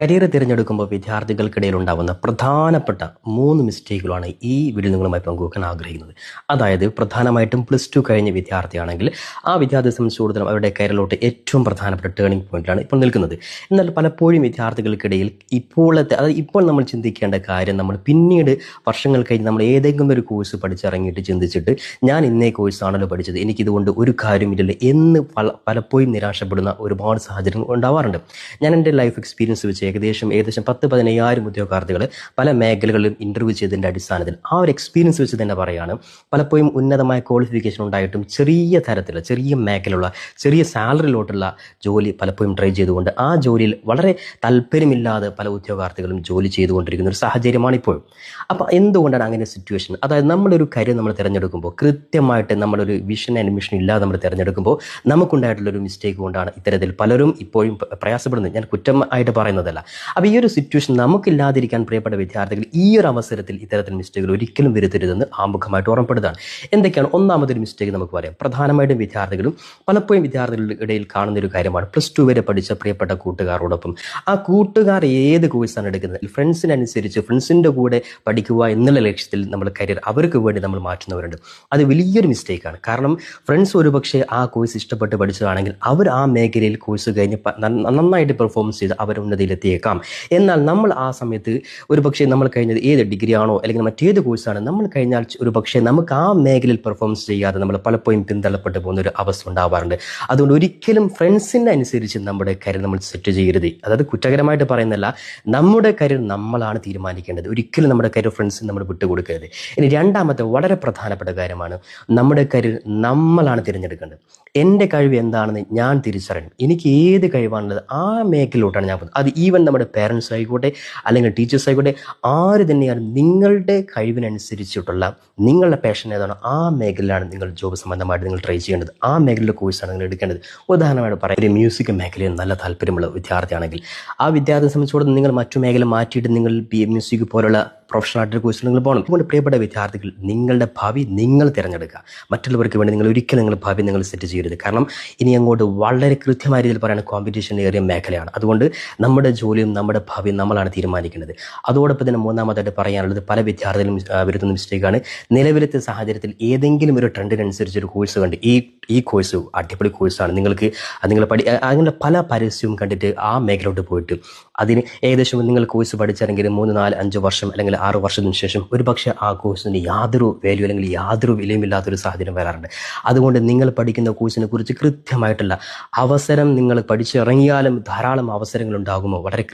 Career തിരഞ്ഞെടുക്കുമ്പോൾ വിദ്യാർത്ഥികൾക്കിടയിൽ ഉണ്ടാകുന്ന പ്രധാനപ്പെട്ട 3 മിസ്റ്റേക്കുകളാണ് ഈ വീഡിയോ നിങ്ങളുമായി പങ്കുവെക്കാൻ ആഗ്രഹിക്കുന്നത്. അതായത് പ്രധാനമായിട്ടും +2 കഴിഞ്ഞ വിദ്യാർത്ഥിയാണെങ്കിൽ ആ വിദ്യാർത്ഥിയെ സംബന്ധിച്ചിടത്തോളം അവരുടെ കരിയറിലോട്ട് ഏറ്റവും പ്രധാനപ്പെട്ട ടേണിംഗ് പോയിന്റിലാണ് ഇപ്പോൾ നിൽക്കുന്നത്. എന്നാൽ പലപ്പോഴും വിദ്യാർത്ഥികൾക്കിടയിൽ ഇപ്പോൾ നമ്മൾ ചിന്തിക്കേണ്ട കാര്യം, നമ്മൾ പിന്നീട് വർഷങ്ങൾ കഴിഞ്ഞ് നമ്മൾ ഏതെങ്കിലും ഒരു കോഴ്സ് പഠിച്ചിറങ്ങിയിട്ട് ചിന്തിച്ചിട്ട് ഞാൻ ഇന്നേ കോഴ്സാണല്ലോ പഠിച്ചത്, എനിക്കിതുകൊണ്ട് ഒരു കാര്യമില്ലല്ലോ എന്ന് പലപ്പോഴും നിരാശപ്പെടുന്ന ഒരുപാട് സാഹചര്യങ്ങൾ ഉണ്ടാവാറുണ്ട്. ഞാൻ എൻ്റെ ലൈഫ് എക്സ്പീരിയൻസ് വെച്ച് ഏകദേശം 10-15,000 ഉദ്യോഗാർത്ഥികളെ പല മേഖലകളിലും ഇന്റർവ്യൂ ചെയ്തതിൻ്റെ അടിസ്ഥാനത്തിൽ ആ ഒരു എക്സ്പീരിയൻസ് വെച്ച് തന്നെ പറയുകയാണ്, പലപ്പോഴും ഉന്നതമായ ക്വാളിഫിക്കേഷൻ ഉണ്ടായിട്ടും ചെറിയ മേഖലയുള്ള ചെറിയ സാലറിയിലോട്ടുള്ള ജോലി പലപ്പോഴും ട്രൈ ചെയ്തുകൊണ്ട് ആ ജോലിയിൽ വളരെ താല്പര്യമില്ലാതെ പല ഉദ്യോഗാർത്ഥികളും ജോലി ചെയ്തുകൊണ്ടിരിക്കുന്ന ഒരു സാഹചര്യമാണ് ഇപ്പോഴും. അപ്പോൾ എന്തുകൊണ്ടാണ് അങ്ങനെ സിറ്റുവേഷൻ? അതായത് നമ്മളൊരു കാര്യം നമ്മൾ തിരഞ്ഞെടുക്കുമ്പോൾ കൃത്യമായിട്ട് നമ്മളൊരു വിഷൻ ആൻഡ് മിഷൻ ഇല്ലാതെ നമ്മൾ തിരഞ്ഞെടുക്കുമ്പോൾ നമുക്കുണ്ടായിട്ടുള്ളൊരു മിസ്റ്റേക്ക് കൊണ്ടാണ് ഇത്തരത്തിൽ പലരും ഇപ്പോഴും പ്രയാസപ്പെടുന്നത്. ഞാൻ കുറ്റമായിട്ട് പറയുന്നതല്ല. അപ്പോൾ ഈ ഒരു സിറ്റുവേഷൻ നമുക്കില്ലാതിരിക്കാൻ പ്രിയപ്പെട്ട വിദ്യാർത്ഥികൾ ഈ ഒരു അവസരത്തിൽ ഇത്തരത്തിൽ മിസ്റ്റേക്കുകൾ ഒരിക്കലും വരുത്തരുതെന്ന് ആമുഖമായിട്ട് ഓർമ്മപ്പെടുത്താണ്. എന്തൊക്കെയാണ്? ഒന്നാമതൊരു മിസ്റ്റേക്ക് നമുക്ക് പറയാം. പ്രധാനമായിട്ടും പലപ്പോഴും വിദ്യാർത്ഥികളുടെ ഇടയിൽ കാണുന്ന ഒരു കാര്യമാണ്, +2 വരെ പഠിച്ച പ്രിയപ്പെട്ട കൂട്ടുകാരോടൊപ്പം ആ കൂട്ടുകാർ ഏത് കോഴ്സാണ് എടുക്കുന്നത്, ഫ്രണ്ട്സിനനുസരിച്ച് ഫ്രണ്ട്സിൻ്റെ കൂടെ പഠിക്കുക എന്നുള്ള ലക്ഷ്യത്തിൽ നമ്മൾ കരിയർ അവർക്ക് വേണ്ടി നമ്മൾ മാറ്റുന്നവരുണ്ട്. അത് വലിയൊരു മിസ്റ്റേക്കാണ്. കാരണം ഫ്രണ്ട്സ് ഒരുപക്ഷെ ആ കോഴ്സ് ഇഷ്ടപ്പെട്ട് പഠിച്ചതാണെങ്കിൽ അവർ ആ മേഖലയിൽ കോഴ്സ് കഴിഞ്ഞ് നന്നായിട്ട് പെർഫോമൻസ് ചെയ്ത് അവർ ഉന്നതിയിലെത്തിയേക്കാം. എന്നാൽ നമ്മൾ ആ സമയത്ത് ഒരുപക്ഷെ നമ്മൾ കഴിഞ്ഞത് ഏത് ഡിഗ്രി ആണോ അല്ലെങ്കിൽ മറ്റേത് കോഴ്സാണ് നമ്മൾ കഴിഞ്ഞാൽ ഒരുപക്ഷെ നമുക്ക് ആ മേഖലയിൽ പെർഫോമൻസ് ചെയ്യാതെ നമ്മൾ പലപ്പോഴും പിന്തള്ളപ്പെട്ടു പോകുന്ന ഒരു അവസ്ഥ ഉണ്ടാവാറുണ്ട്. അതുകൊണ്ട് ഒരിക്കലും ഫ്രണ്ട്സിൻ്റെ അനുസരിച്ച് നമ്മുടെ കരിയർ നമ്മൾ സെറ്റ് ചെയ്യരുത്. അതായത് കുറ്റകരമായിട്ട് പറയുന്നല്ല, നമ്മുടെ കരിയർ നമ്മളാണ് തീരുമാനിക്കേണ്ടത്. ഒരിക്കലും നമ്മുടെ കരിയർ ഫ്രണ്ട്സിന് നമ്മൾ വിട്ടുകൊടുക്കരുത്. ഇനി രണ്ടാമത്തെ വളരെ പ്രധാനപ്പെട്ട കാര്യമാണ്, നമ്മുടെ കരിയർ നമ്മളാണ് തിരഞ്ഞെടുക്കേണ്ടത്. എൻ്റെ കഴിവ് എന്താണെന്ന് ഞാൻ തിരിച്ചറിയണം. എനിക്ക് ഏത് കഴിവാണുള്ളത് ആ മേഖലയിലോട്ടാണ് ഞാൻ പോകുന്നത്. അത് ഈവൻ നമ്മുടെ പേരൻസ് ആയിക്കോട്ടെ അല്ലെങ്കിൽ ടീച്ചേഴ്സ് ആയിക്കോട്ടെ, ആര് തന്നെയാണ് നിങ്ങളുടെ കഴിവിനനുസരിച്ചിട്ടുള്ള നിങ്ങളുടെ പാഷൻ ഏതാണോ ആ മേഖലയിലാണ് നിങ്ങൾ ജോബ് സംബന്ധമായിട്ട് നിങ്ങൾ ട്രൈ ചെയ്യേണ്ടത്. ആ മേഖലയിലെ കോഴ്സാണ് നിങ്ങൾ എടുക്കേണ്ടത്. ഉദാഹരണമായിട്ട് പറയാം, ഒരു മ്യൂസിക് മേഖലയിൽ നല്ല താല്പര്യമുള്ള വിദ്യാർത്ഥിയാണെങ്കിൽ ആ വിദ്യാർത്ഥിയെ സംബന്ധിച്ചിടത്തോളം നിങ്ങൾ മറ്റു മേഖല മാറ്റിയിട്ട് നിങ്ങൾ മ്യൂസിക് പോലുള്ള പ്രൊഫഷണൽ ആയിട്ട് കോഴ്സിൽ നിങ്ങൾ പോകണം. അതുകൊണ്ട് പ്രിയപ്പെട്ട വിദ്യാർത്ഥികൾ, നിങ്ങളുടെ ഭാവി നിങ്ങൾ തിരഞ്ഞെടുക്കുക. മറ്റുള്ളവർക്ക് വേണ്ടി നിങ്ങൾ ഒരിക്കലും നിങ്ങളുടെ ഭാവി നിങ്ങൾ സെറ്റ് ചെയ്യരുത്. കാരണം ഇനി അങ്ങോട്ട് വളരെ കൃത്യമായ രീതിയിൽ പറയുന്നത് കോമ്പറ്റീഷൻ ഏറിയ മേഖലയാണ്. അതുകൊണ്ട് നമ്മുടെ ജോലിയും നമ്മുടെ ഭാവിയും നമ്മളാണ് തീരുമാനിക്കുന്നത്. അതോടൊപ്പം തന്നെ മൂന്നാമതായിട്ട് പറയാനുള്ളത്, പല വിദ്യാർത്ഥികളും വരുത്തുന്ന മിസ്റ്റേക്കാണ്, നിലവിലത്തെ സാഹചര്യത്തിൽ ഏതെങ്കിലും ഒരു ട്രെൻഡിനനുസരിച്ച് ഒരു കോഴ്സ് കണ്ട് ഈ കോഴ്സ് അടിപൊളി കോഴ്സാണ്, അങ്ങനെ പല പരസ്യവും കണ്ടിട്ട് ആ മേഖലയോട്ട് പോയിട്ട് അതിന് ഏകദേശം നിങ്ങൾ കോഴ്സ് പഠിച്ചിറങ്ങിയത് 3, 4, 5 വർഷം അല്ലെങ്കിൽ 6 വർഷത്തിന് ശേഷം ഒരുപക്ഷെ ആ കോഴ്സിന് യാതൊരു വാല്യൂ അല്ലെങ്കിൽ യാതൊരു വിലയുമില്ലാത്തൊരു സാഹചര്യം വരാറുണ്ട്. അതുകൊണ്ട് നിങ്ങൾ പഠിക്കുന്ന കോഴ്സിനെ കുറിച്ച് കൃത്യമായിട്ടുള്ള അവസരം, നിങ്ങൾ പഠിച്ചിറങ്ങിയാലും ധാരാളം അവസരങ്ങൾ ഉണ്ടാകുമോ വളരെ